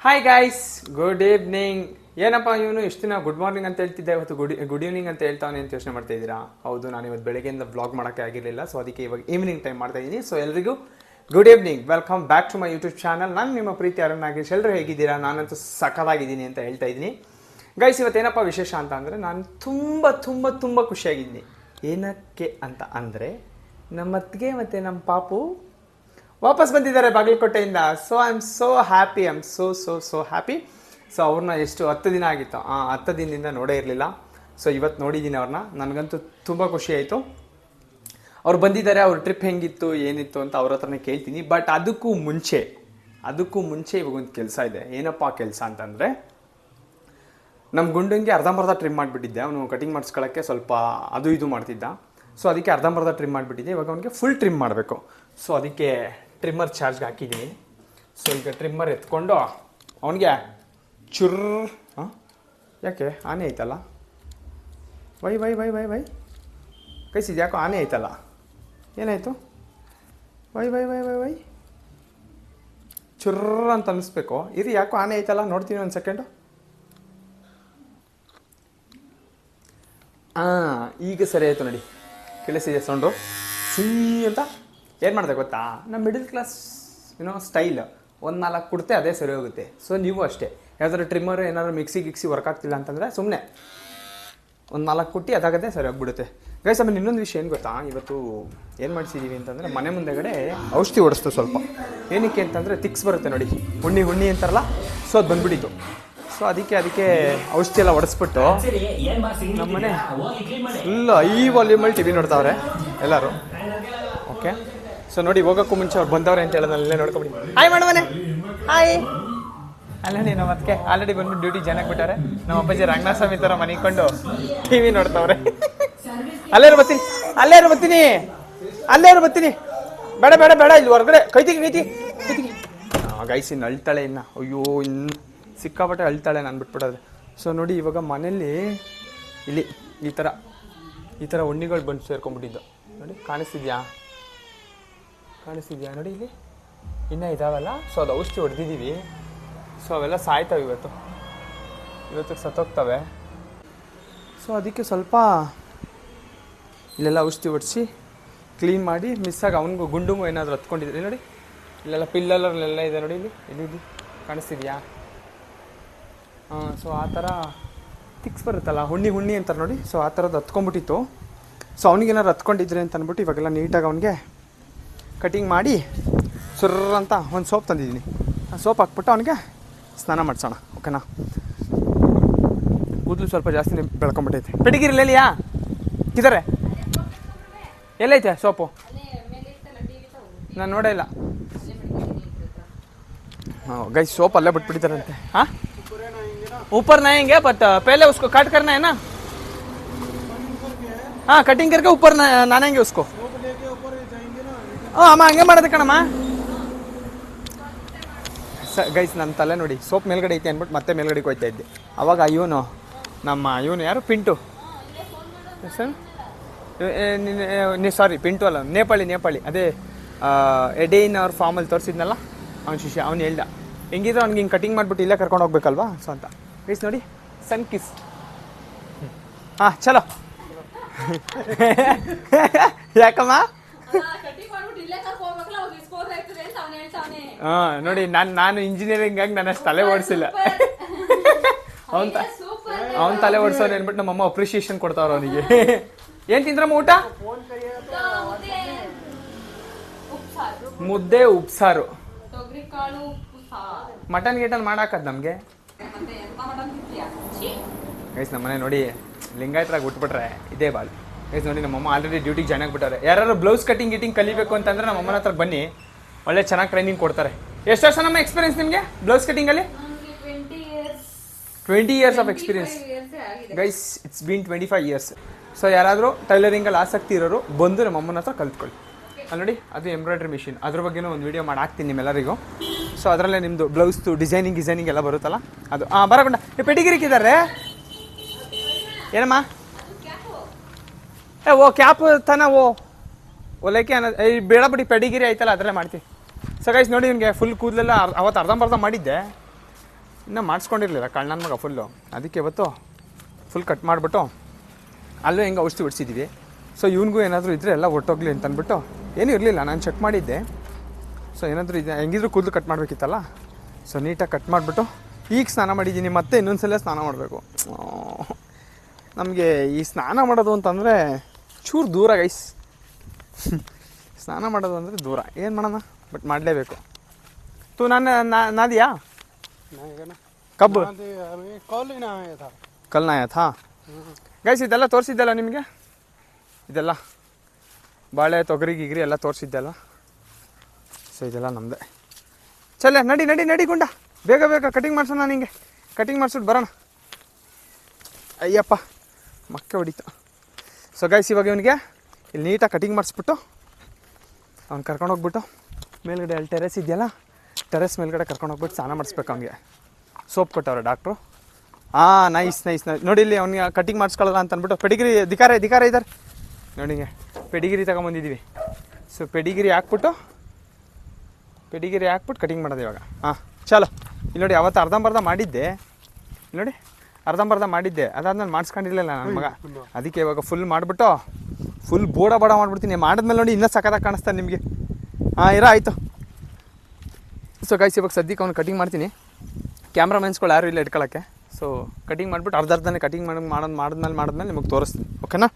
Hi guys, good evening. ಏನಪ್ಪ ಇವನು ಇಷ್ಟು ದಿನ ಗುಡ್ ಮಾರ್ನಿಂಗ್ ಅಂತ ಹೇಳ್ತಿದ್ದೆ, ಇವತ್ತು ಗುಡ್ ಈವ್ನಿಂಗ್ ಅಂತ ಹೇಳ್ತಾನೆ ಅಂತ ಯೋಚನೆ ಮಾಡ್ತಾ ಇದ್ದೀರಾ? ಹೌದು, ನಾನು ಇವತ್ತು ಬೆಳಗ್ಗೆಯಿಂದ ವ್ಲಾಗ್ ಮಾಡೋಕ್ಕೆ ಆಗಿರಲಿಲ್ಲ, ಸೊ ಅದಕ್ಕೆ ಇವಾಗ ಈವ್ನಿಂಗ್ ಟೈಮ್ ಮಾಡ್ತಾ ಇದ್ದೀನಿ. ಸೊ ಎಲ್ರಿಗೂ good evening, welcome back to my YouTube channel. ನಾನು ನಿಮ್ಮ ಪ್ರೀತಿ ಅರುಣ್ ನಾಗೇಶ್. ಎಲ್ಲರೂ ಹೇಗಿದ್ದೀರಾ? ನಾನಂತೂ ಸಖತ್ತಾಗಿದ್ದೀನಿ ಅಂತ ಹೇಳ್ತಾ ಇದ್ದೀನಿ. ಗೈಸ್, ಇವತ್ತೇನಪ್ಪ ವಿಶೇಷ ಅಂತ ಅಂದರೆ ನಾನು ತುಂಬ ತುಂಬ ತುಂಬ ಖುಷಿಯಾಗಿದ್ದೀನಿ. ಏನಕ್ಕೆ ಅಂತ ಅಂದರೆ ನಮ್ಮ ಅತ್ತಿಗೆ ಮತ್ತು ನಮ್ಮ ಪಾಪು ವಾಪಸ್ ಬಂದಿದ್ದಾರೆ ಬಾಗಲಕೋಟೆಯಿಂದ. So I am so happy, I am so happy. So ಅವ್ರನ್ನ ಎಷ್ಟು 10 ದಿನ ಆಗಿತ್ತು, 10 ದಿನದಿಂದ ನೋಡೇ ಇರಲಿಲ್ಲ. ಸೊ ಇವತ್ತು ನೋಡಿದ್ದೀನಿ ಅವ್ರನ್ನ. ನನಗಂತೂ ತುಂಬ ಖುಷಿ ಆಯಿತು. ಅವ್ರು ಬಂದಿದ್ದಾರೆ. ಅವ್ರ ಟ್ರಿಪ್ ಹೆಂಗಿತ್ತು ಏನಿತ್ತು ಅಂತ ಅವ್ರ ಹತ್ರನೇ ಕೇಳ್ತೀನಿ. ಬಟ್ ಅದಕ್ಕೂ ಮುಂಚೆ ಇವಾಗ ಒಂದು ಕೆಲಸ ಇದೆ. ಏನಪ್ಪ ಕೆಲಸ ಅಂತಂದರೆ, ನಮ್ಮ ಗುಂಡಂಗೆ ಅರ್ಧಂಬರ್ಧ ಟ್ರಿಮ್ ಮಾಡಿಬಿಟ್ಟಿದ್ದೆ. ಅವನು ಕಟಿಂಗ್ ಮಾಡಿಸ್ಕೊಳ್ಳೋಕ್ಕೆ ಸ್ವಲ್ಪ ಅದು ಇದು ಮಾಡ್ತಿದ್ದ. ಸೊ ಅದಕ್ಕೆ ಅರ್ಧಂಬರ್ಧ ಟ್ರಿಮ್ ಮಾಡಿಬಿಟ್ಟಿದ್ದೆ. ಇವಾಗ ಅವನಿಗೆ ಫುಲ್ ಟ್ರಿಮ್ ಮಾಡಬೇಕು. ಸೊ ಅದಕ್ಕೆ ಟ್ರಿಮ್ಮರ್ ಚಾರ್ಜ್ಗೆ ಹಾಕಿದ್ದೀನಿ. ಸೊ ಈಗ ಟ್ರಿಮ್ಮರ್ ಎತ್ಕೊಂಡು ಅವನಿಗೆ ಯಾಕೆ ಆನೆ ಐತಲ್ಲ, ವೈ ಕೈಸಿದ್ದು ಯಾಕೋ ಆನೆ ಐತಲ್ಲ, ಏನಾಯಿತು? ವೈ ಚುರ್ರ ಅಂತ ಅನ್ನಿಸ್ಬೇಕು. ಇರಿ, ಯಾಕೋ ಆನೆ ಐತಲ್ಲ, ನೋಡ್ತೀನಿ ಒಂದು ಸೆಕೆಂಡು. ಈಗ ಸರಿ ಆಯಿತು ನೋಡಿ, ಕೇಳಿಸಿದೆ ಸೌಂಡು ಅಂತ. ಏನು ಮಾಡಿದೆ ಗೊತ್ತಾ, ನಮ್ಮ ಮಿಡಲ್ ಕ್ಲಾಸ್ ಸ್ಟೈಲ್, 1-4 ಕುಡ್ತೆ ಅದೇ ಸರಿ ಹೋಗುತ್ತೆ. ಸೊ ನೀವು ಅಷ್ಟೇ, ಯಾವ್ದಾದ್ರು ಟ್ರಿಮ್ಮರ್ ಏನಾದ್ರು ಮಿಕ್ಸಿ ವರ್ಕ್ ಆಗ್ತಿಲ್ಲ ಅಂತಂದರೆ ಸುಮ್ಮನೆ 1-4 ಕುಟ್ಟಿ ಅದಾಗದೆ ಸರಿ ಹೋಗ್ಬಿಡುತ್ತೆ. ಗೈಸ್, ಆಮೇಲೆ ಇನ್ನೊಂದು ವಿಷಯ ಏನು ಗೊತ್ತಾ, ಇವತ್ತು ಏನು ಮಾಡಿಸಿದ್ದೀವಿ ಅಂತಂದರೆ ಮನೆ ಮುಂದೆಗಡೆ ಔಷಧಿ ಹೊಡಿಸ್ತು ಸ್ವಲ್ಪ. ಏನಕ್ಕೆ ಅಂತಂದರೆ ತಿಕ್ಸ್ ಬರುತ್ತೆ ನೋಡಿ, ಹುಣ್ಣಿ ಅಂತಾರಲ್ಲ, ಸೊ ಅದು ಬಂದುಬಿಟ್ಟಿತ್ತು. ಸೊ ಅದಕ್ಕೆ ಔಷಧಿ ಎಲ್ಲ ಹೊಡೆಸ್ಬಿಟ್ಟು ನಮ್ಮನೆ ಫುಲ್ ಹೈ ವಾಲ್ಯೂಮಲ್ಲಿ ಟಿ ವಿ ನೋಡ್ತಾವ್ರೆ ಎಲ್ಲರೂ. ಓಕೆ, ಸೊ ನೋಡಿ, ಹೋಗೋಕ್ಕೂ ಮುಂಚೆ ಅವ್ರು ಬಂದವ್ರೆ ಅಂತ ಹೇಳೋದು ಅಲ್ಲೇ ನೋಡ್ಕೊಂಬಿಡಿ. Hi ಮಾಡುವನೆ, hi. ಅಲ್ಲ ನೀನು ಅದಕ್ಕೆ ಆಲ್ರೆಡಿ ಬಂದ್ಬಿಟ್ಟು ಡ್ಯೂಟಿ ಜನಕ್ಕೆ ಬಿಟ್ಟಾರೆ. ನಮ್ಮ ಅಪ್ಪಾಜಿ ರಂಗನಾಥ ಸ್ವಾಮಿ ಥರ ಮನಿಕೊಂಡು ಟಿ ವಿ ನೋಡ್ತಾವ್ರೆ. ಅಲ್ಲೇರು ಬರ್ತೀನಿ. ಬೇಡ ಇಲ್ಲಿ ಹೊರಗಡೆ ಕೈತಿಗೆ. ಗೈಸ್, ಇನ್ನು ಅಳ್ತಾಳೆ ಇನ್ನು. ಅಯ್ಯೋ, ಇನ್ನು ಸಿಕ್ಕಾಪಟ್ಟೆ ಅಳ್ತಾಳೆ ನಾನು ಬಿಟ್ಬಿಡೋದು. ಸೊ ನೋಡಿ, ಇವಾಗ ಮನೇಲಿ ಇಲ್ಲಿ ಈ ಥರ ಉಣ್ಣಿಗಳು ಬಂದು ಸೇರ್ಕೊಂಡ್ಬಿಟ್ಟಿದ್ದು ನೋಡಿ. ಕಾಣಿಸ್ತಿದ್ಯಾ ನೋಡಿ, ಇಲ್ಲಿ ಇನ್ನೂ ಇದಾವಲ್ಲ. ಸೊ ಅದು ಔಷಧಿ ಹೊಡೆದಿದ್ದೀವಿ. ಸೊ ಅವೆಲ್ಲ ಸಾಯ್ತವೆ, ಇವತ್ತು ಸತ್ತೋಗ್ತವೆ. ಸೊ ಅದಕ್ಕೆ ಸ್ವಲ್ಪ ಇಲ್ಲೆಲ್ಲ ಔಷಧಿ ಹೊಡಿಸಿ ಕ್ಲೀನ್ ಮಾಡಿ ಮಿಸ್ಸಾಗಿ ಅವನಿಗೂ ಗುಂಡುಮು ಏನಾದರೂ ಹತ್ಕೊಂಡಿದ್ರಿ ನೋಡಿ. ಇಲ್ಲೆಲ್ಲ ಪಿಲ್ಲರ್ಲೆಲ್ಲ ಇದೆ ನೋಡಿ, ಇಲ್ಲಿ ಕಾಣಿಸ್ತಿದ್ಯಾ? ಸೊ ಆ ಥರ ತಿಕ್ಸ್ ಬರುತ್ತಲ್ಲ, ಹುಣ್ಣಿ ಅಂತಾರೆ ನೋಡಿ. ಸೊ ಆ ಥರದ್ದು ಹತ್ಕೊಂಡ್ಬಿಟ್ಟಿತ್ತು. ಸೊ ಅವ್ನಿಗೇನಾದ್ರು ಹತ್ಕೊಂಡಿದ್ರೆ ಅಂತ ಅಂದ್ಬಿಟ್ಟು ಇವಾಗೆಲ್ಲ ನೀಟಾಗಿ ಅವನಿಗೆ ಕಟಿಂಗ್ ಮಾಡಿ ಸುರ್ರಂತ ಒಂದು ಸೋಪ್ ತಂದಿದ್ದೀನಿ. ಆ ಸೋಪ್ ಹಾಕ್ಬಿಟ್ಟು ಅವನಿಗೆ ಸ್ನಾನ ಮಾಡಿಸೋಣ, ಓಕೆನಾ? ಕೂದಲು ಸ್ವಲ್ಪ ಜಾಸ್ತಿನೇ ಬೆಳ್ಕೊಂಬಿಟ್ಟೈತೆ. ಪೆಡಿಗಿರಿಲಿಯಾ ಇದ್ದಾರೆ, ಎಲ್ಲೈತೆ ಸೋಪು? ನಾನು ನೋಡೇ ಇಲ್ಲ. ಗೈಸ್, ಸೋಪ್ ಅಲ್ಲೇ ಬಿಟ್ಬಿಟ್ಟಿದ್ದಾರಂತೆ. ऊपर नहाएंगे बट पहले उसको कट करना है ना. हाँ, कटिंग करके ऊपर नहाएंगे उसको. ಅಮ್ಮ ಹಂಗೆ ಮಾಡೋದು ಕಣಮ್ಮ. ಗೈಸ್, ನನ್ನ ತಲೆ ನೋಡಿ, ಸೋಪ್ ಮೇಲ್ಗಡೆ ಐತೆ ಅಂದ್ಬಿಟ್ಟು ಮತ್ತೆ ಮೇಲ್ಗಡೆಗೆ ಹೋಗ್ತಾ ಇದ್ದೆ. ಅವಾಗ ಇವನು ಯಾರು ಪಿಂಟು, ಸಾರಿ ಪಿಂಟು ಅಲ್ಲ, ನೇಪಾಳಿ ಅದೇ ಎಡೇನ್ ಅವ್ರ ಫಾರ್ಮಲ್ಲಿ ತೋರಿಸಿದ್ನಲ್ಲ, ಅವ್ನ ಶಿಷ್ಯ. ಅವ್ನು ಹೇಳ್ದ, ಹೆಂಗಿದ್ರು ಅವ್ನಿಗೆ ಹಿಂಗೆ ಕಟಿಂಗ್ ಮಾಡಿಬಿಟ್ಟು ಇಲ್ಲೇ ಕರ್ಕೊಂಡು ಹೋಗ್ಬೇಕಲ್ವಾ. ಸೊ ಅಂತ ಗೈಸ್ ನೋಡಿ, ಸನ್ ಕಿಸ್. ಚಲೋ. ಯಾಕಮ್ಮ? ನೋಡಿ, ನಾನು ಇಂಜಿನಿಯರಿಂಗ್ ಆಗಿ ನಾನು ಅಷ್ಟು ತಲೆ ಓಡಿಸಿಲ್ಲ. ಅವನ್ ತಲೆ ಓಡಿಸೋರು ಏನ್ಬಿಟ್ಟು ನಮ್ಮಮ್ಮ ಅಪ್ರಿಷಿಯೇಷನ್ ಕೊಡ್ತಾವ್ರ ಅವನಿಗೆ. ಏನ್ ತಿಂದ್ರಮ್ಮ ಊಟ? ಮುದ್ದೆ ಉಪ್ಸಾರು. ಮಟನ್ ಗಿಟನ್ ಮಾಡಾಕದ್ ನಮಗೆ. ಗೈಸ್, ನಮ್ಮನೆ ನೋಡಿ ಲಿಂಗಾಯತ್ರಾಗ ಬಿಟ್ಬಿಟ್ರೆ ಇದೇ ಬಾಲ್. ಗೈಸ್ ನೋಡಿ, ನಮ್ಮಮ್ಮ ಆಲ್ರೆಡಿ ಡ್ಯೂಟಿಗೆ ಜಾಯ್ನ್ ಆಗಿಬಿಟ್ಟಾರೆ. ಯಾರು ಬ್ಲೌಸ್ ಕಟಿಂಗ್ ಕಲಿಬೇಕು ಅಂತಂದ್ರೆ ನಮ್ಮಮ್ಮನ ಹತ್ರ ಬನ್ನಿ, ಒಳ್ಳೆ ಚೆನ್ನಾಗಿ ಟ್ರೈನಿಂಗ್ ಕೊಡ್ತಾರೆ. ಎಷ್ಟು ವರ್ಷ ನಮ್ಮ ಎಕ್ಸ್ಪೀರಿಯನ್ಸ್ ನಿಮಗೆ ಬ್ಲೌಸ್ ಕಟಿಂಗಲ್ಲಿ? 20 years of experience guys. It's been 25 years. So ಯಾರಾದರೂ ಟೈಲರಿಂಗಲ್ಲಿ ಆಸಕ್ತಿ ಇರೋರು ಬಂದು ನಮ್ಮಮ್ಮನ ಹತ್ರ ಕಲ್ತ್ಕೊಳ್ಳಿ. ಅಲ್ಲಿ ನೋಡಿ, ಅದು ಎಂಬ್ರಾಯ್ಡ್ರಿ ಮಿಷಿನ್, ಅದ್ರ ಬಗ್ಗೆನೂ ಒಂದು ವೀಡಿಯೋ ಮಾಡಿ ಹಾಕ್ತೀನಿ ನಿಮ್ಮೆಲ್ಲರಿಗೂ. ಸೊ ಅದರಲ್ಲೇ ನಿಮ್ಮದು ಬ್ಲೌಸ್ದು ಡಿಸೈನಿಂಗ್ ಎಲ್ಲ ಬರುತ್ತಲ್ಲ ಅದು. ಬರಕೊಂಡ ಪೆಡಿಗಿರಿಕ್ಕಿದ್ದಾರೆ ಏನಮ್ಮ? ಓ ಕ್ಯಾಪ್ ತಾನ ಓಲೈಕೆ ಅನ್ನೋದು ಬೇಡ ಬಿಡಿ, ಪೆಡಿಗಿರಿ ಆಯ್ತಲ್ಲ ಅದರಲ್ಲೇ ಮಾಡ್ತೀವಿ. ಸೊ ಗೈಸ್ ನೋಡಿ, ನಿಮಗೆ ಫುಲ್ ಕೂದಲೆಲ್ಲ ಅವತ್ತು ಅರ್ಧಂಬರ್ಧ ಮಾಡಿದ್ದೆ. ಇನ್ನೂ ಮಾಡಿಸ್ಕೊಂಡಿರಲಿಲ್ಲ ಕಳ್ಳನ ಮಗ ಫುಲ್ಲು. ಅದಕ್ಕೆ ಇವತ್ತು ಫುಲ್ ಕಟ್ ಮಾಡಿಬಿಟ್ಟು ಅಲ್ಲೂ ಹೆಂಗೆ ಔಷಧಿ ಹೊಡಿಸಿದ್ದೀವಿ. ಸೊ ಇವನಿಗೂ ಏನಾದರೂ ಇದ್ದರೆ ಎಲ್ಲ ಒಟ್ಟೋಗ್ಲಿ ಅಂತ ಅಂದ್ಬಿಟ್ಟು ಏನೂ ಇರಲಿಲ್ಲ, ನಾನು ಚೆಕ್ ಮಾಡಿದ್ದೆ. ಸೊ ಏನಾದರೂ ಇದೆ ಹೆಂಗಿದ್ರು ಕೂದಲು ಕಟ್ ಮಾಡಬೇಕಿತ್ತಲ್ಲ, ಸೊ ನೀಟಾಗಿ ಕಟ್ ಮಾಡಿಬಿಟ್ಟು ಈಗ ಸ್ನಾನ ಮಾಡಿದ್ದೀನಿ. ಮತ್ತೆ ಇನ್ನೊಂದು ಸಲ ಸ್ನಾನ ಮಾಡಬೇಕು. ನಮಗೆ ಈ ಸ್ನಾನ ಮಾಡೋದು ಅಂತಂದರೆ ಚೂರು ದೂರ ಗೈಸ್. ಸ್ನಾನ ಮಾಡೋದು ಅಂದರೆ ದೂರ, ಏನು ಮಾಡೋಣ, ಬಟ್ ಮಾಡಲೇಬೇಕು. ತೂ ನಾದಿಯಾ ಕಬ್ಬು ಕಲ್ ನಾಯತ್ ಹಾಂ ಗೈಸ್. ಇದೆಲ್ಲ ತೋರಿಸಿದ್ದಲ್ಲ ನಿಮಗೆ, ಇದೆಲ್ಲ ಬಾಳೆ ತೊಗರಿ ಗಿಗರಿ ಎಲ್ಲ ತೋರಿಸಿದ್ದೆಲ್ಲ. ಸೊ ಇದೆಲ್ಲ ನಮ್ಮದೇ. ಚಲ್ಲ ನಡಿ ನಡಿ ನಡಿ ಗುಂಡ, ಬೇಗ ಬೇಗ ಕಟಿಂಗ್ ಮಾಡ್ಸೋಣ. ನಿಂಗೆ ಕಟಿಂಗ್ ಮಾಡಿಸ್ಬಿಟ್ಟು ಬರೋಣ. ಅಯ್ಯಪ್ಪ ಮಕ್ಕೆ ಹೊಡಿತು. ಸೊ ಗೈಸ್ ಇವಾಗ ಇವನಿಗೆ ಇಲ್ಲಿ ನೀಟಾಗಿ ಕಟಿಂಗ್ ಮಾಡಿಸ್ಬಿಟ್ಟು ಅವ್ನು ಕರ್ಕೊಂಡೋಗ್ಬಿಟ್ಟು ಮೇಲ್ಗಡೆ ಅಲ್ಲಿ ಟೆರೆಸ್ ಇದೆಯಲ್ಲ, ಟೆರೆಸ್ ಮೇಲ್ಗಡೆ ಕರ್ಕೊಂಡೋಗ್ಬಿಟ್ಟು ಸ್ನಾನ ಮಾಡಿಸ್ಬೇಕು. ಅವ್ನಿಗೆ ಸೋಪ್ ಕೊಟ್ಟವ್ರೆ ಡಾಕ್ಟ್ರು. ಹಾಂ ನೈಸ್ ನೈಸ್ ನೈಸ್. ನೋಡಿ ಇಲ್ಲಿ ಅವ್ನಿಗೆ ಕಟಿಂಗ್ ಮಾಡಿಸ್ಕೊಳ್ಳಲ್ಲ ಅಂತ ಅಂದ್ಬಿಟ್ಟು ಪೆಡಿಗಿರಿ ದಿಕಾರ ಇದ್ದಾರೆ ನೋಡಿಗೆ, ಪೆಡಿಗಿರಿ ತಗೊಂಬಂದಿದ್ದೀವಿ. ಸೊ ಪೆಡಿಗಿರಿ ಹಾಕ್ಬಿಟ್ಟು ಕಟಿಂಗ್ ಮಾಡೋದು ಇವಾಗ. ಹಾಂ ಚಲೋ. ಇಲ್ಲಿ ನೋಡಿ ಅವತ್ತು ಅರ್ಧಂಬರ್ಧ ಮಾಡಿದ್ದೆ, ನೋಡಿ ಅರ್ಧಂಬರ್ಧ ಮಾಡಿದ್ದೆ, ಅದಾದ್ಮೇಲೆ ಮಾಡಿಸ್ಕೊಂಡಿರಲಿಲ್ಲ ನನ್ನ ಮಗ. ಅದಕ್ಕೆ ಇವಾಗ ಫುಲ್ ಮಾಡಿಬಿಟ್ಟು ಫುಲ್ ಬೋಡ ಮಾಡಿಬಿಡ್ತೀನಿ. ಮಾಡಿದ್ಮೇಲೆ ನೋಡಿ ಇನ್ನೂ ಸಖತ್ತಾಗಿ ಕಾಣಿಸ್ತಾನೆ ನಿಮಗೆ. ಹಾಂ ಆಯಿತು. ಸೊ ಗೈಸ್ ಇವಾಗ ಸದ್ಯಕ್ಕೆ ಅವ್ನು ಕಟಿಂಗ್ ಮಾಡ್ತೀನಿ. ಕ್ಯಾಮ್ರಾಮನ್ಸ್ಗಳು ಯಾರು ಇಲ್ಲ ಇಟ್ಕೊಳ್ಳೋಕ್ಕೆ. ಸೊ ಕಟಿಂಗ್ ಮಾಡಿಬಿಟ್ಟು ಅರ್ಧನೇ ಕಟಿಂಗ್ ಮಾಡಿದ್ಮೇಲೆ ನಿಮಗೆ ತೋರಿಸ್ತೀನಿ, ಓಕೆನಾ.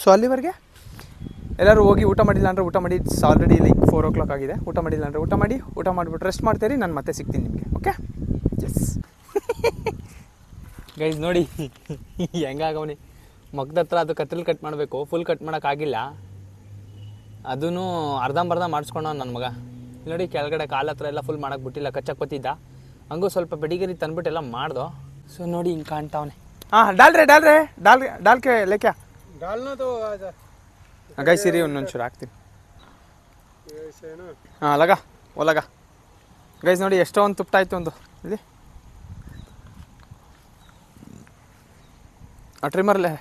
ಸೊ ಅಲ್ಲಿವರೆಗೆ ಎಲ್ಲರೂ ಹೋಗಿ ಊಟ ಮಾಡಿಲ್ಲ ಅಂದರೆ ಊಟ ಮಾಡಿ. ಆಲ್ರೆಡಿ ಲೈಕ್ 4 o'clock ಆಗಿದೆ. ಊಟ ಮಾಡಿಲ್ಲ ಅಂದರೆ ಊಟ ಮಾಡಿಬಿಟ್ಟು ರೆಸ್ಟ್ ಮಾಡ್ತೀರಿ. ನಾನು ಮತ್ತೆ ಸಿಗ್ತೀನಿ ನಿಮಗೆ, ಓಕೆ. ಎಸ್ ಗೈಸ್ ನೋಡಿ ಹೆಂಗಾಗವನಿ ಮಗ್ದ ಹತ್ರ. ಅದು ಕತ್ತಲ್ಲಿ ಕಟ್ ಮಾಡಬೇಕು, ಫುಲ್ ಕಟ್ ಮಾಡೋಕ್ಕಾಗಿಲ್ಲ. ಅದೂ ಅರ್ಧಂಬರ್ಧ ಮಾಡಿಸ್ಕೊಂಡ ನನ್ನ ಮಗ. ನೋಡಿ ಕೆಳಗಡೆ ಕಾಲ ಹತ್ರ ಎಲ್ಲ ಫುಲ್ ಮಾಡೋಕ್ಕೆ ಬಿಟ್ಟಿಲ್ಲ, ಕಚ್ಚಕ್ಕೆ ಬತ್ತಿದ್ದ. ಹಂಗೂ ಸ್ವಲ್ಪ ಬೆಡಿಗಿರಿ ತಂದ್ಬಿಟ್ಟು ಎಲ್ಲ ಮಾಡ್ದೋ. ಸೊ ನೋಡಿ ಹಿಂಗೆ ಕಾಣ್ತಾವನೆ. ಹಾಂ ಡಾಲ್ಕೆ ಲೇಕ್ಯಾ ಗೈಸ್ ಇರಿ ಒಂದೊಂಚೂರು ಹಾಕ್ತೀನಿ. ಹಾಂ ಒಲಗ ಗೈಸ್ ನೋಡಿ ಎಷ್ಟೋ ಒಂದು ತುಪ್ಪ ಒಂದು ಇಲ್ಲಿ ಆ ಟ್ರಿಮ್ಮರ್ಲೆ.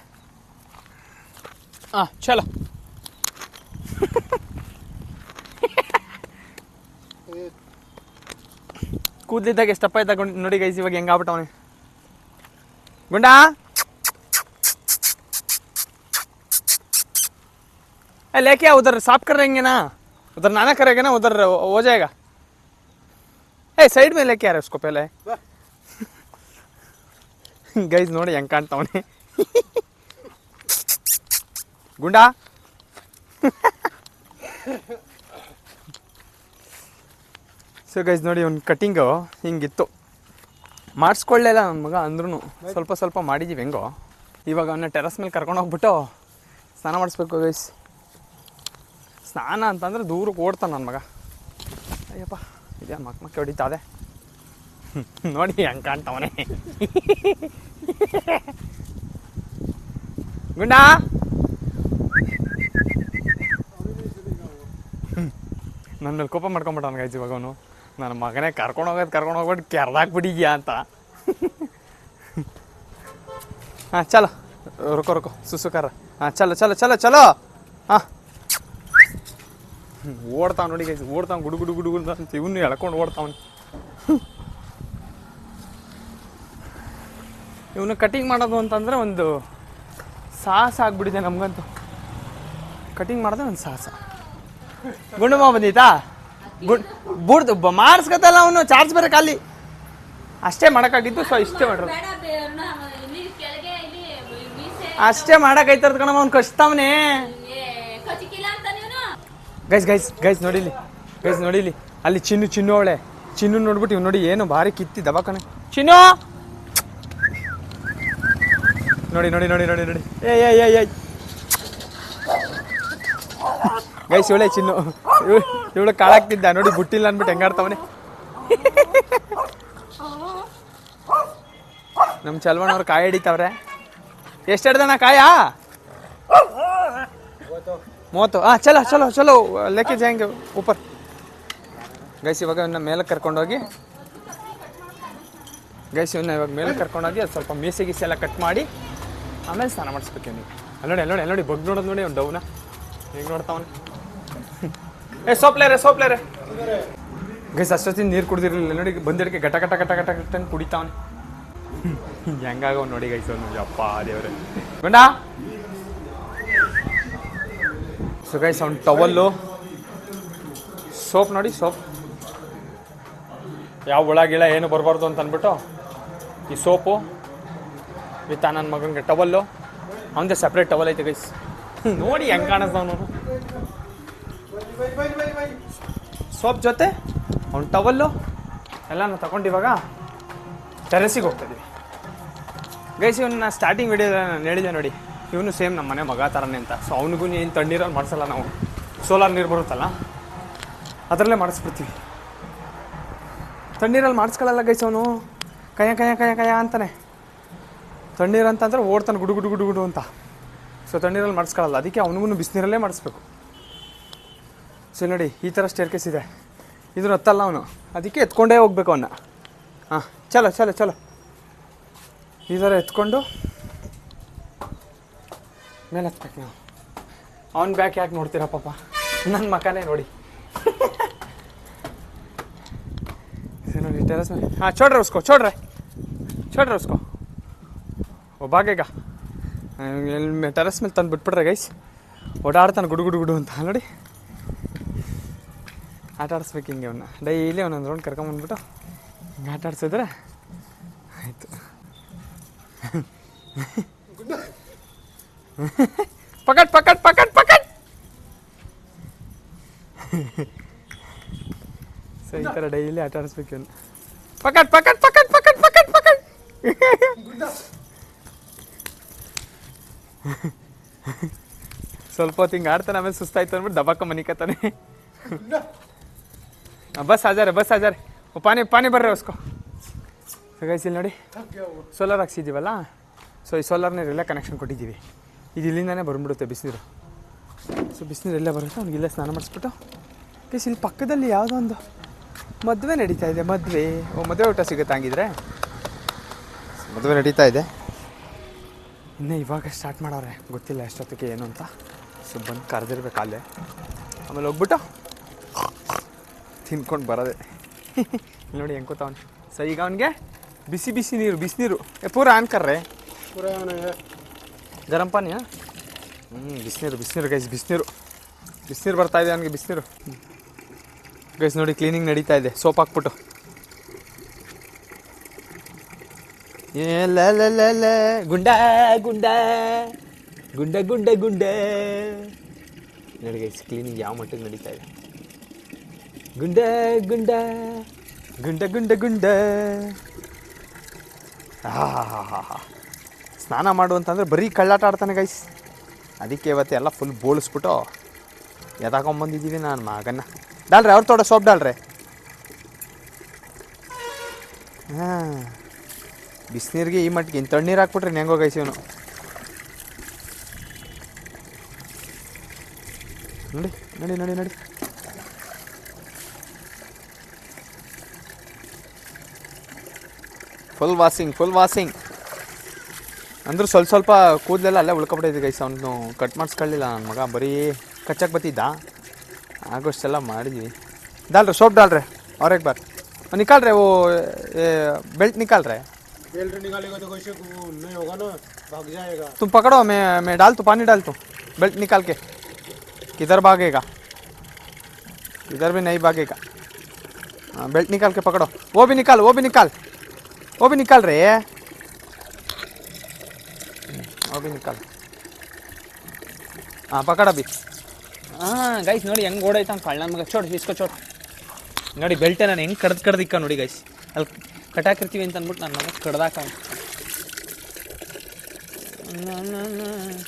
ಹಾಂ ಚಲೋ. ಕೂದಲಿದ್ದಾಗ ಎಷ್ಟಪ್ಪ ಇದ್ದಾಗ ನೋಡಿ ಗೈಸ್ ಇವಾಗ ಹೆಂಗಾಗ್ಬಿಟ್ಟವನೆ ಗುಂಡಾ. लेके उधर साफ कर रहेंगे ना, उधर नाना करेगा ना, उधर हो जाएगा. साइड में लेके आ रहे उसको पहले. गैस ನೋಡಿ ಹೆಂಗೆ ಕಾಣ್ತಾವನೆ ಗುಂಡಾ. ಸೊ ಗೈಸ್ ನೋಡಿ ಅವ್ನು ಕಟಿಂಗು ಹಿಂಗಿತ್ತು, ಮಾಡಿಸ್ಕೊಳ್ಳಿಲ್ಲ ನನ್ನ ಮಗ ಅಂದ್ರೂ. ಸ್ವಲ್ಪ ಮಾಡಿದ್ದೀವಿ ಹೆಂಗೋ. ಇವಾಗ ಅವನ್ನ ಟೆರಸ್ ಮೇಲೆ ಕರ್ಕೊಂಡು ಹೋಗ್ಬಿಟ್ಟು ಸ್ನಾನ ಮಾಡಿಸ್ಬೇಕು ಗೈಸ್. ಸ್ನಾನ ಅಂತಂದರೆ ದೂರಕ್ಕೆ ಓಡ್ತಾನೆ ನನ್ನ ಮಗ. ಅಯ್ಯಪ್ಪ ಇದೇ ಮಕ್ಕೆ ಹೊಡಿತಾದೆ ನೋಡಿ ಹೆಂಗೆ ಕಾಣ್ತಾವನೆ ಗುಂಡಾ. ನನ್ನ ಮೇಲೆ ಕೋಪ ಮಾಡ್ಕೊಂಬಿಟ್ಟವನು ಗೈಸ್ ಇವಾಗ ಅವನು. ನನ್ನ ಮಗನೇ ಕರ್ಕೊಂಡು ಹೋಗ್ಬಿಟ್ಟು ಕೆರ್ದಾಕ್ಬಿಟ್ಟಿದ್ಯಾ ಅಂತ. ಹಾಂ ಚಲೋ ರುಕೋ ಸುಸುಕಾರ. ಹಾಂ ಚಲೋ. ಹಾಂ ಓಡ್ತಾವ ನೋಡಿ ಗೈಸ್, ಓಡ್ತಾವ ಗುಡು ಅಂತ ಇವನು ಎಳ್ಕೊಂಡು ಓಡ್ತಾವನು. ಇವನು ಕಟಿಂಗ್ ಮಾಡೋದು ಅಂತಂದರೆ ಒಂದು ಸಾಹಸ ಆಗ್ಬಿಟ್ಟಿದೆ ನಮಗಂತೂ. ಕಟಿಂಗ್ ಮಾಡೋದು ಒಂದು ಸಾಹಸ. ಗುಂಡುಮ ಬಂದಿತ್ತಾ ಬುಡ್ದು ಮಾಡಿಸ್ಕೊತಲ್ಲ ಅವನು, ಚಾರ್ಜ್ ಬೇರೆ ಖಾಲಿ ಅಷ್ಟೇ ಮಾಡೋಕ್ಕಾಗಿದ್ದು. ಸೊ ಇಷ್ಟೇ ಮಾಡ್ರು, ಅಷ್ಟೇ ಮಾಡೋಕೈತದ ಕಣಮ್ಮ. ಅವ್ನು ಕಚ್ತಾವನೆ ಗೈಸ್ ನೋಡಿಲಿ ಅಲ್ಲಿ ಚಿನ್ನು ಅವಳೆ. ಚಿನ್ನು ನೋಡ್ಬಿಟ್ಟು ಇವ್ ನೋಡಿ ಏನು ಭಾರಿ ಕಿತ್ತಿ ದಬಾಕಣೆ. ಚಿನ್ನು ನೋಡಿ ಏ ಗೈಸ್ ಇವಳೆ ಚಿನ್ನು. ಇವಳು ಕಾಳಾಗ್ತಿದ್ದ ನೋಡಿ, ಬುಟ್ಟಿಲ್ಲ ಅಂದ್ಬಿಟ್ಟು ಹೆಂಗಾಡ್ತಾವನೆ. ನಮ್ಮ ಚಲ್ವಣ್ಣವ್ರು ಕಾಯಿ ಹಿಡಿತಾವ್ರೆ. ಎಷ್ಟು ಹಿಡ್ದಣ್ಣ ಕಾಯಾ? 30. ಹಾಂ ಚಲೋ ಲೆಕ್ಕ ಜಾಯಂಗೆ ಊಪರ್. ಗೈಸ್ ಇವಾಗ ಇವನ್ನ ಮೇಲೆ ಕರ್ಕೊಂಡೋಗಿ ಅದು ಸ್ವಲ್ಪ ಮೀಸೆ ಗೀಸೆ ಎಲ್ಲ ಕಟ್ ಮಾಡಿ ಆಮೇಲೆ ಸ್ನಾನ ಮಾಡಿಸ್ಬೇಕು ನೀವು. ಅಲ್ಲಿ ನೋಡಿ ಬಗ್ ನೋಡೋದು ನೋಡಿ ಅವ್ನು ಡೌನ ಹೆಂಗೆ ನೋಡ್ತಾವನೆ. ಸೋಪ್ಲೇರೆ ಗೈಸ್ ಅಷ್ಟೊತ್ತಿನ ನೀರು ಕುಡ್ದಿರಲಿಲ್ಲ ನೋಡಿ, ಬಂದಿಡಕ್ಕೆ ಗಟ ಗಟ ಗಟ ಗಟ ಗಟ ಕುಡಿತಾವನೆ. ಹೆಂಗಾಗವ್ ನೋಡಿ ಗೈಸ್ ಅವ್ನು, ಅಪ್ಪ ದೇವ್ರೆ. ಗಂಡ ಸೊ ಗೈಸ್ ಅವ್ನು ಟವಲ್ಲು, ಸೋಪ್ ನೋಡಿ, ಸೋಪ್ ಯಾವ ಹುಳ ಗಿಳ ಏನು ಬರಬಾರ್ದು ಅಂತ ಅಂದ್ಬಿಟ್ಟು ಈ ಸೋಪು ವಿತ್ ನನ್ನ ಮಗನಿಗೆ ಟವಲ್ಲು, ಅವನದೇ ಸಪ್ರೇಟ್ ಟವಲ್ ಐತೆ ಗೈಸ್. ನೋಡಿ ಹೆಂಗೆ ಕಾಣಿಸ್ದವನು, ಸೋಪ್ ಜೊತೆ ಅವ್ನು ಟವಲ್ಲು ಎಲ್ಲ ನಾವು ತಗೊಂಡು ಇವಾಗ ಟೆರೆಸಿಗೆ ಹೋಗ್ತಾಯಿದ್ವಿ ಗೈಸ್. ಇವನ್ನ ಸ್ಟಾರ್ಟಿಂಗ್ ವಿಡಿಯೋದಲ್ಲಿ ನಾನು ಹೇಳಿದೆ ನೋಡಿ, ಇವನು ಸೇಮ್ ನಮ್ಮ ಮನೆ ಮಗ ಥರನೇ ಅಂತ. ಸೊ ಅವನಿಗೂ ಏನು ತಣ್ಣೀರಲ್ಲಿ ಮಾಡಿಸಲ್ಲ ನಾವು, ಸೋಲಾರ್ ನೀರು ಬರುತ್ತಲ್ಲ ಅದರಲ್ಲೇ ಮಾಡಿಸ್ಬಿಡ್ತೀವಿ. ತಣ್ಣೀರಲ್ಲಿ ಮಾಡಿಸ್ಕೊಳ್ಳಲ್ಲ ಗೈಸ್ ಅವನು, ಕಯ ಕಯ ಕಯ ಕಯ ಅಂತಾನೆ. ತಣ್ಣೀರು ಅಂತಂದರೆ ಓಡ್ತಾನೆ ಗುಡು ಗುಡು ಗುಡು ಗುಡು ಅಂತ. ಸೊ ತಣ್ಣೀರಲ್ಲಿ ಮಾಡಿಸ್ಕೊಳ್ಳಲ್ಲ, ಅದಕ್ಕೆ ಅವನಿಗೂ ಬಿಸಿನೀರಲ್ಲೇ ಮಾಡಿಸ್ಬೇಕು. ಸೊ ನೋಡಿ ಈ ಥರ ಸ್ಟೇರ್ಕೇಸ್ ಇದೆ, ಇದ್ರ ಹತ್ತಲ್ಲ ಅವನು, ಅದಕ್ಕೆ ಎತ್ಕೊಂಡೇ ಹೋಗ್ಬೇಕು ಅವನ್ನ. ಹಾಂ ಚಲೋ ಚಲೋ ಚಲೋ, ಈ ಥರ ಎತ್ಕೊಂಡು ಮೇಲೆ ಹತ್ಬೇಕು ನಾವು. ಅವ್ನ ಬ್ಯಾಕ್ ಯಾಕೆ ನೋಡ್ತೀರಾ ಪಾಪ, ನನ್ನ ಮಕ್ಕನೇ ನೋಡಿ. ನೋಡಿ ಟೆರಸ್ ಮೇಲೆ, ಹಾಂ ಚೋಡ್ರೆ ಉಸ್ಕೋ, ಚೋಡ್ರೆ ಚೋಡ್ರೆ ಉಸ್ಕೋ ಓ ಬಾಗೇಗ. ಎಲ್ಲಿ ಟೆರಸ್ ಮೇಲೆ ತಂದು ಬಿಟ್ಬಿಟ್ರೆ ಗೈಸ್, ಓಡಾಡ್ತಾನೆ ಗುಡು ಗುಡು ಗುಡು ಅಂತ. ನೋಡಿ ಆಟ ಆಡಿಸ್ಬೇಕು ಹಿಂಗೆ ಅವನ್ನ, ಡೈಲಿ ಅವನೊಂದು ರೌಂಡ್ ಕರ್ಕೊಂಬಂದ್ಬಿಟ್ಟು ಹಿಂಗೆ ಆಟ ಆಡ್ಸಿದ್ರೆ ಆಯಿತು. ಪಕಡ್ ಪಕಡ್ ಪಕಡ್ ಪಕಡ್. ಸೊ ಈ ಥರ ಡೈಲಿ ಆಟ ಆಡಿಸ್ಬೇಕು ಇವನು. ಪಕಡ್ ಪಕಡ್ ಪಕಡ್ ಪಕಡ್ ಪಕಡ್ ಪಕಡ್. ಸ್ವಲ್ಪ ಹೊತ್ತು ಹಿಂಗೆ ಆಡ್ತಾನೆ, ಆಮೇಲೆ ಸುಸ್ತಾಯ್ತು ಅಂದ್ಬಿಟ್ಟು ದಬಾಕ ಮನಿಕತ್ತಾನೆ. ಬಸ್ ಆಜಾರೆ ಬಸ್ ಆಜಾರೆ, ಪಾನಿ ಪಾನಿ ಬರ್ರೆ ಉಸ್ಕೋ. ಗೈಸ್ ಇಲ್ಲಿ ನೋಡಿ ಸೋಲಾರ್ ಹಾಕ್ಸಿದ್ದೀವಲ್ಲ, ಸೊ ಈ ಸೋಲಾರ್ ನೀರೆಲ್ಲ ಕನೆಕ್ಷನ್ ಕೊಟ್ಟಿದ್ದೀವಿ. ಇದು ಇಲ್ಲಿಂದಾನೇ ಬಂದ್ಬಿಡುತ್ತೆ ಬಿಸಿನೀರು. ಸೊ ಬಿಸಿನೀರು ಎಲ್ಲ ಬರುತ್ತೆ, ಅವ್ನಿಗೆಲ್ಲ ಸ್ನಾನ ಮಾಡಿಸ್ಬಿಟ್ಟು ಗೈಸ್ ಇಲ್ಲಿ ಪಕ್ಕದಲ್ಲಿ ಯಾವುದೋ ಒಂದು ಮದುವೆ ನಡೀತಾ ಇದೆ. ಮದುವೆ ಮದುವೆ ಊಟ ಸಿಗುತ್ತೆ ಹಂಗಿದ್ರೆ. ಮದುವೆ ನಡೀತಾ ಇದೆ, ಇನ್ನೂ ಇವಾಗ ಸ್ಟಾರ್ಟ್ ಮಾಡೋರೆ, ಗೊತ್ತಿಲ್ಲ ಎಷ್ಟೊತ್ತಿಗೆ ಏನು ಅಂತ. ಸೊ ಬಂದು ಕರೆದಿರ್ಬೇಕು ಅಲ್ಲೇ, ಆಮೇಲೆ ಹೋಗ್ಬಿಟ್ಟು ತಿನ್ಕೊಂಡು ಬರೋದೆ. ನೋಡಿ ಹೆಂಗೆ ಕೂತವನು. ಸೊ ಈಗ ಅವನಿಗೆ ಬಿಸಿ ಬಿಸಿ ನೀರು, ಬಿಸಿನೀರು ಪೂರ ಆನ್ ಕರ್ರೆ, ಪೂರ ಗರಂ ಪಾನಿ. ಬಿಸಿನೀರು ಬಿಸಿನೀರು ಗೈಸ್, ಬಿಸಿನೀರು ಬಿಸಿನೀರು ಬರ್ತಾಯಿದೆ ಅವನಿಗೆ, ಬಿಸಿನೀರು ಗೈಸ್. ನೋಡಿ ಕ್ಲೀನಿಂಗ್ ನಡೀತಾ ಇದೆ, ಸೋಪ್ ಹಾಕ್ಬಿಟ್ಟು. ಗುಂಡ ಗುಂಡ ಗುಂಡ ಗುಂಡ ಗುಂಡ. ನೋಡಿ ಗೈಸ್ ಕ್ಲೀನಿಂಗ್ ಯಾವ ಮಟ್ಟಿಗೆ ನಡೀತಾ ಇದೆ. ಗುಂಡ ಗುಂಡ ಗುಂಡ ಗುಂಡ ಗುಂಡ. ಸ್ನಾನ ಮಾಡು ಅಂತಂದರೆ ಬರೀ ಕಳ್ಳಾಟ ಆಡ್ತಾನೆ ಗೈಸ್. ಅದಕ್ಕೆ ಇವತ್ತು ಎಲ್ಲ ಫುಲ್ ಬೋಳಿಸ್ಬಿಟ್ಟು ಎದಾಕೊಂಬಂದಿದ್ದೀವಿ ನಾನು ಮಗನ್ನ. ಡಾಲ್ರೆ ಅವ್ರು ತೋಡ ಸೋಪ್ ಡಾಲ್ರೆ. ಹಾಂ ಬಿಸಿನೀರಿಗೆ ಈ ಮಟ್ಟಿಗೆ ಇನ್ನು ತಣ್ಣೀರು ಹಾಕ್ಬಿಟ್ರೆ ಹೆಂಗೋ ಗೈಸ್ ಇವನು. ನೋಡಿ ನೋಡಿ ನೋಡಿ ನೋಡಿ. Full washing full washing. ಅಂದರೂ ಸ್ವಲ್ಪ ಸ್ವಲ್ಪ ಕೂದಲೆಲ್ಲ ಅಲ್ಲೇ ಉಳ್ಕೊಬಿಟ್ಟಿದೆ ಗೈಸ್. ಅವನು ಕಟ್ ಮಾಡಿಸ್ಕೊಳ್ಳಿಲ್ಲ ನನ್ನ ಮಗ, ಬರೀ ಕಚ್ಚಕ್ಕೆ ಬತ್ತಿದ್ದ. ಆಗೋಷ್ಟೆಲ್ಲ ಮಾಡಿದ್ವಿ. डाल रहे सोप डाल रहे और एक बार निकाल रहे वो बेल्ट निकाल रहे. बेल्ट निकालेगा तो कैसे नहीं होगा ना, भाग जाएगा. तुम पकड़ो, मैं डाल तो पानी डाल, तो बेल्ट निकाल के. किधर भागेगा, इधर भी नहीं भागेगा. हाँ बेल्ट निकाल के पकड़ो. वो भी निकाल, वो भी निकाल, वो भी निकाल रहे हैं, वो भी निकाल. हाँ पकड़ अभी. हाँ गाइस ನೋಡಿ ಹೆಂಗೆ ಓಡಾಯ್ತು ಅಂತ ಕಳ್ಳ ಮಗ. ಚೋಡ್ ಇಸ್ಕೋ ಚೋಡ್. ನೋಡಿ ಬೆಲ್ಟೆ ನಾನು ಹೆಂಗೆ ಕಡ್ದಿಕ್ಕ ನೋಡಿ ಗೈಸ್. ಅಲ್ಲಿ ಕಟಾಕಿರ್ತೀವಿ ಅಂತ ಅಂದ್ಬಿಟ್ಟು ನನ್ನ ಮಗ ಕಡ್ದಾಕ.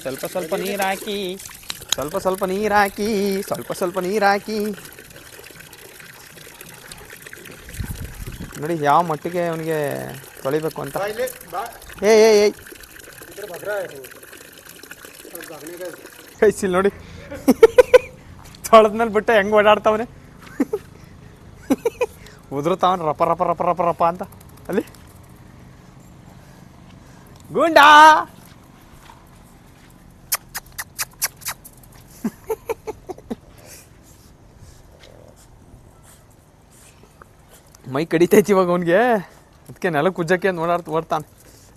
ಸ್ವಲ್ಪ ಸ್ವಲ್ಪ ನೀರು ಹಾಕಿ, ಸ್ವಲ್ಪ ಸ್ವಲ್ಪ ನೀರು ಹಾಕಿ, ಸ್ವಲ್ಪ ಸ್ವಲ್ಪ ನೀರು ಹಾಕಿ. ನೋಡಿ ಯಾವ ಮಟ್ಟಿಗೆ ಅವನಿಗೆ ತೊಳಿಬೇಕು ಅಂತ. ಏಯ್ ಕೈಸಿಲ್ ನೋಡಿ ತೊಳೆದ್ಮೇಲೆ ಬಿಟ್ಟು ಹೆಂಗೆ ಓಡಾಡ್ತಾವನೆ. ಉದುರುತ್ತಾವನ್ ರಪ ರಪ ರಪ ರಪ ರಪ ಅಂತ ಅಲ್ಲಿ. ಗುಂಡಾ ಮೈ ಕಡಿತೈತಿ ಇವಾಗ ಅವನಿಗೆ, ಅದಕ್ಕೆ ನೆಲಕ್ಕೆ ಉಜ್ಜಕ್ಕೆ ಅಂತ ಓಡ್ತಾನೆ.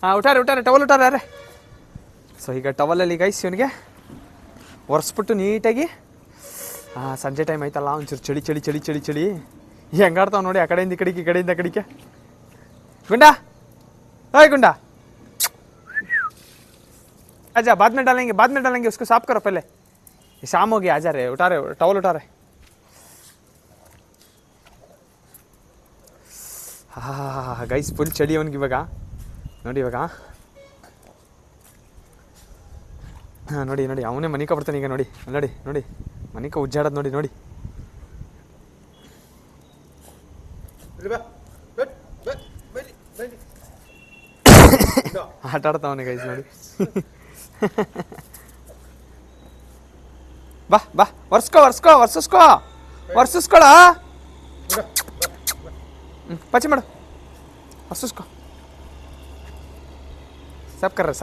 ಹಾಂ ಊಟಾರೆ ಟವಲ್ ಊಟಾರೆ. ಸೊ ಈಗ ಟವಲಲ್ಲಿ ಗೈಸ್ ಇವನಿಗೆ ಒರೆಸ್ಬಿಟ್ಟು ನೀಟಾಗಿ, ಸಂಜೆ ಟೈಮ್ ಆಯ್ತಲ್ಲ ಒಂಚೂರು ಚಳಿ ಚಳಿ ಚಳಿ ಚಳಿ ಚಳಿ ಹೆಂಗಾಡ್ತಾವೆ ನೋಡಿ, ಆ ಕಡೆಯಿಂದ ಈ ಕಡೆಗೆ ಈ ಕಡೆಯಿಂದ ಕಡೆಗೆ. ಗುಂಡಾ ಓಯ್ गुंडा, आजा बाद में डालेंगे उसको साफ करो पहले, शाम हो गया, आजा रे उठा रहे टॉवल उठा रहे. ಗೈಸ್ ಫುಲ್ ಚಳಿ ಅವನಿಗೆ ಇವಾಗ ನೋಡಿ. ಇವಾಗ ಹಾಂ ನೋಡಿ ಅವನೇ ಮನಿಕ ಬರ್ತಾನೆ ಈಗ ನೋಡಿ ಮನಿಕ ಉಜ್ಜಾಡೋದು ನೋಡಿ. ಆಟ ಆಡ್ತಾವನೆ ಗೈಸ್ ನೋಡಿ. ಬಾ ವರ್ಸಿಸ್ಕೊಳ ಪಚ್ಚಿ ಮಾಡು, ವರ್ಸಿಸ್ಕೊ. ಸಾಫ್ ಕರ್ರೆ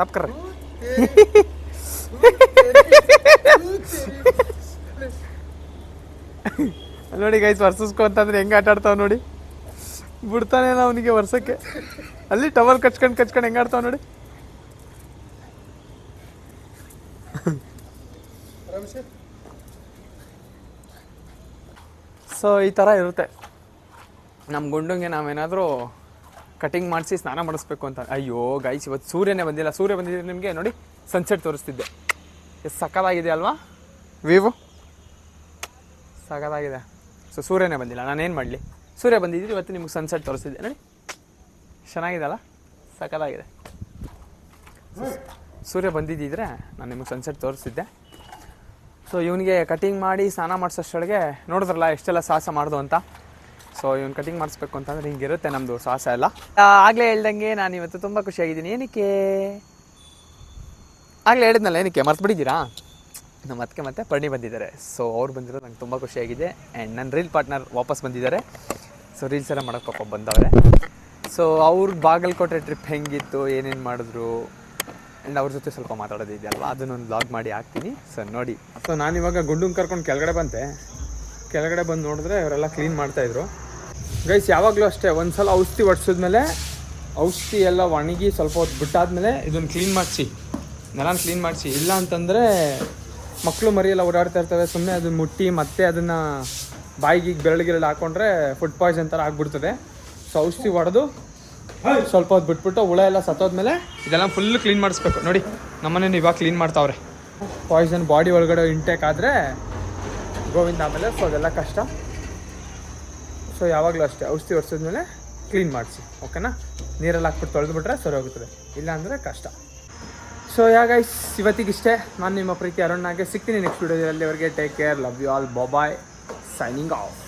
ನೋಡಿ ಗೈಸ್, ವರ್ಸಿಸ್ಕೊ ಅಂತಂದ್ರೆ ಹೆಂಗೆ ಆಟ ಆಡ್ತಾವ ನೋಡಿ. ಬಿಡ್ತಾನೇನ ಅವನಿಗೆ ವರ್ಷಕ್ಕೆ, ಅಲ್ಲಿ ಟವಲ್ ಕಚ್ಕೊಂಡು ಹೆಂಗೆ ಆಡ್ತಾವ ನೋಡಿ. ಸೊ ಈ ಥರ ಇರುತ್ತೆ ನಮ್ಮ ಗುಂಡಂಗೆ. ನಾವೇನಾದರೂ ಕಟಿಂಗ್ ಮಾಡಿಸಿ ಸ್ನಾನ ಮಾಡಿಸ್ಬೇಕು ಅಂತ. ಅಯ್ಯೋ ಗೈಸ್, ಇವತ್ತು ಸೂರ್ಯ ಬಂದಿದ್ದರೆ ನಿಮಗೆ ನೋಡಿ ಸನ್ಸೆಟ್ ತೋರಿಸ್ತಿದ್ದೆ. ಎಷ್ಟು ಸಕ್ಕತ್ತಾಗಿದೆ ಅಲ್ವಾ ವೀವು, ಸಕ್ಕತ್ತಾಗಿದೆ. ಸೊ ಸೂರ್ಯನೇ ಬಂದಿಲ್ಲ, ನಾನೇನು ಮಾಡಲಿ. ಸೂರ್ಯ ಬಂದಿದ್ದೀರಿ, ಇವತ್ತು ನಿಮ್ಗೆ ಸನ್ಸೆಟ್ ತೋರಿಸ್ತಿದ್ದೆ ನೋಡಿ. ಚೆನ್ನಾಗಿದೆ ಅಲ್ಲ, ಸಕ್ಕತ್ತಾಗಿದೆ. ಸೂರ್ಯ ಬಂದಿದ್ದಿದ್ರೆ ನಾನು ನಿಮಗೆ ಸನ್ಸೆಟ್ ತೋರಿಸ್ತಿದ್ದೆ. ಸೊ ಇವನಿಗೆ ಕಟಿಂಗ್ ಮಾಡಿ ಸ್ನಾನ ಮಾಡಿಸೋಷ್ಟೊಳಗೆ ನೋಡಿದ್ರಲ್ಲ ಎಷ್ಟೆಲ್ಲ ಸಾಹಸ ಮಾಡ್ದು ಅಂತ. ಸೊ ಇವ್ನು ಕಟಿಂಗ್ ಮಾಡಿಸ್ಬೇಕು ಅಂತಂದ್ರೆ ಹಿಂಗಿರುತ್ತೆ ನಮ್ಮದು ಸಾಹಸ ಎಲ್ಲ. ಆಗಲೇ ಹೇಳ್ದಂಗೆ ನಾನು ಇವತ್ತು ತುಂಬ ಖುಷಿಯಾಗಿದ್ದೀನಿ. ಏನಕ್ಕೆ ಆಗಲೇ ಹೇಳಿದ್ನಲ್ಲ, ಏನಕ್ಕೆ ಮರ್ತುಬಿಟ್ಟಿದ್ದೀರಾ? ನಮ್ಮ ಅದಕ್ಕೆ ಮತ್ತೆ ಪರ್ಣಿ ಬಂದಿದ್ದಾರೆ. ಸೊ ಅವ್ರು ಬಂದಿರೋದು ನಂಗೆ ತುಂಬ ಖುಷಿಯಾಗಿದೆ. ಆ್ಯಂಡ್ ನನ್ನ ರೀಲ್ ಪಾರ್ಟ್ನರ್ ವಾಪಸ್ ಬಂದಿದ್ದಾರೆ. ಸೊ ರೀಲ್ಸ್ ಎಲ್ಲ ಮಾಡೋಕ್ಕೆ ಪಾಪ ಬಂದವ್ರೆ. ಸೊ ಅವ್ರ ಬಾಗಲಕೋಟೆ ಟ್ರಿಪ್ ಹೆಂಗಿತ್ತು, ಏನೇನು ಮಾಡಿದ್ರು, ಆ್ಯಂಡ್ ಅವ್ರ ಜೊತೆ ಸ್ವಲ್ಪ ಮಾತಾಡೋದಿದೆಯಲ್ವ, ಅದನ್ನೊಂದು ವ್ಲಾಗ್ ಮಾಡಿ ಹಾಕ್ತೀನಿ. ಸೊ ನೋಡಿ. ಸೊ ನಾನಿವಾಗ ಗುಂಡುಂಗೆ ಕರ್ಕೊಂಡು ಕೆಳಗಡೆ ಬಂದು ನೋಡಿದ್ರೆ ಅವರೆಲ್ಲ ಕ್ಲೀನ್ ಮಾಡ್ತಾಯಿದ್ರು. ಗೈಸ್ ಯಾವಾಗಲೂ ಅಷ್ಟೇ, ಒಂದು ಸಲ ಔಷಧಿ ಹೊಡ್ಸಿದ್ಮೇಲೆ ಔಷಧಿ ಎಲ್ಲ ಒಣಗಿ ಸ್ವಲ್ಪ ಹೊತ್ತು ಬಿಟ್ಟಾದ್ಮೇಲೆ ಇದನ್ನು ಕ್ಲೀನ್ ಮಾಡಿಸಿ, ನೆಲನ ಕ್ಲೀನ್ ಮಾಡಿಸಿ. ಇಲ್ಲ ಅಂತಂದರೆ ಮಕ್ಕಳು ಮರಿ ಎಲ್ಲ ಓಡಾಡ್ತಾ ಇರ್ತವೆ, ಸುಮ್ಮನೆ ಅದನ್ನು ಮುಟ್ಟಿ ಮತ್ತೆ ಅದನ್ನು ಬಾಯಿಗೆ ಬೆರಳಿಗೆರಳು ಹಾಕ್ಕೊಂಡ್ರೆ ಫುಡ್ ಪಾಯ್ಸನ್ ಥರ ಆಗಿಬಿಡ್ತದೆ. ಸೊ ಔಷಧಿ ಹೊಡೆದು ಸ್ವಲ್ಪ ಹೊತ್ತು ಬಿಟ್ಬಿಟ್ಟು ಹುಳ ಎಲ್ಲ ಸತ್ತೋದ್ಮೇಲೆ ಇದೆಲ್ಲ ಫುಲ್ ಕ್ಲೀನ್ ಮಾಡಿಸ್ಬೇಕು. ನೋಡಿ ನಮ್ಮನೇನು ಇವಾಗ ಕ್ಲೀನ್ ಮಾಡ್ತಾವ್ರೆ. ಪಾಯ್ಸನ್ ಬಾಡಿ ಒಳಗಡೆ ಇಂಟೇಕ್ ಆದರೆ ಗೋವಿಂದ ಆಮೇಲೆ. ಸೊ ಅದೆಲ್ಲ ಕಷ್ಟ. ಸೊ ಯಾವಾಗಲೂ ಅಷ್ಟೇ ಔಷಧಿ ಹೊಡ್ಸಿದ್ಮೇಲೆ ಕ್ಲೀನ್ ಮಾಡಿಸಿ, ಓಕೆನಾ? ನೀರಲ್ಲಿ ಹಾಕ್ಬಿಟ್ಟು ತೊಳೆದ್ಬಿಟ್ರೆ ಸರಿ ಹೋಗುತ್ತದೆ, ಇಲ್ಲ ಅಂದರೆ ಕಷ್ಟ. ಸೊ ಗೈಸ್ ಇವತ್ತಿಗಿಷ್ಟೇ. ನಾನು ನಿಮ್ಮ ಪ್ರೀತಿ ಅರುಣ್ ನಾಗೆ. ಸಿಗ್ತೀನಿ ನೆಕ್ಸ್ಟ್ ವಿಡಿಯೋದಲ್ಲಿ. ಅವರಿಗೆ take care, love you all, bye, signing of.